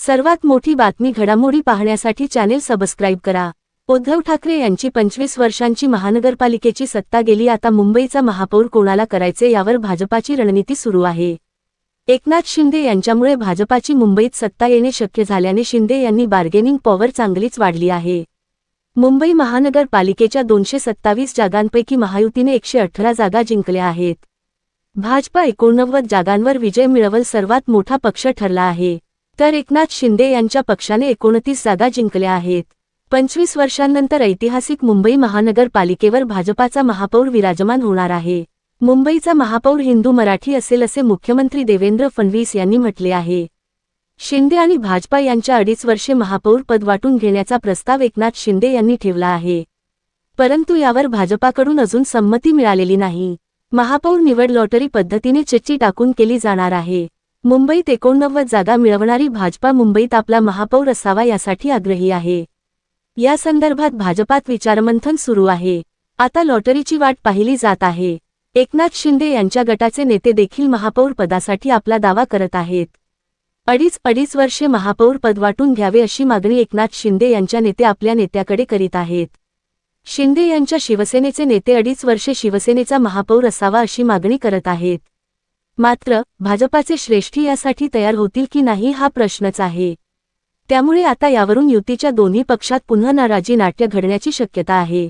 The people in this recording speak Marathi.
सर्वात मोठी बातमी घडामोडी पाहण्यासाठी चॅनेल सबस्क्राईब करा। उद्धव ठाकरे यांची 25 वर्षांची महानगरपालिकेची सत्ता गेली, आता मुंबईचा महापौर कोणाला करायचे यावर भाजपाची रणनीती सुरू आहे। एकनाथ शिंदे यांच्यामुळे भाजपाची मुंबईत सत्ता येणे शक्य झाल्याने शिंदे यांनी बार्गेनिंग पॉवर चांगलीच वाढली आहे। मुंबई महानगरपालिकेच्या 227 जागांपैकी महायुतीने 118 जागा जिंकल्या आहेत। भाजपा 89 जागांवर विजय मिळवल सर्वात मोठा पक्ष ठरला आहे, तर एकनाथ शिंदे यांच्या पक्षाने 29 जागा जिंकल्या आहेत। 25 वर्षांनंतर ऐतिहासिक मुंबई महानगरपालिकेवर भाजपाचा महापौर विराजमान होणार आहे। मुंबईचा महापौर हिंदू मराठी असेल असे मुख्यमंत्री देवेंद्र फडणवीस यांनी म्हटले आहे। शिंदे आणि भाजपा यांच्या 2.5 वर्षे महापौर पद वाटून घेण्याचा प्रस्ताव एकनाथ शिंदे यांनी ठेवला आहे, परंतु यावर भाजपाकडून अजून संमती मिळालेली नाही। महापौर निवड लॉटरी पद्धतीने चिठ्ठी टाकून केली जाणार आहे। मुंबईत 89 जागा मिळवणारी भाजपा मुंबईत आपला महापौर असावा यासाठी आग्रही आहे। या संदर्भात भाजपात विचारमंथन सुरू आहे। आता लॉटरीची वाट पाहिली जात आहे। एकनाथ शिंदे यांच्या गटाचे नेते देखील महापौर पदासाठी आपला दावा करत आहेत। 2.5 वर्षे महापौर पद वाटून घ्यावे अशी मागणी एकनाथ शिंदे यांच्या नेते आपल्या नेत्याकडे करीत आहेत। शिंदे यांच्या शिवसेनेचे नेते 2.5 वर्षे शिवसेनेचा महापौर असावा अशी मागणी करत आहेत। मात्र भाजपाचे श्रेष्ठी यासाठी तयार होतील की नाही हा प्रश्नच आहे। त्यामुळे आता यावरून युतीच्या दोन्ही पक्षात पुन्हा नाराजी नाट्य घडण्याची शक्यता आहे।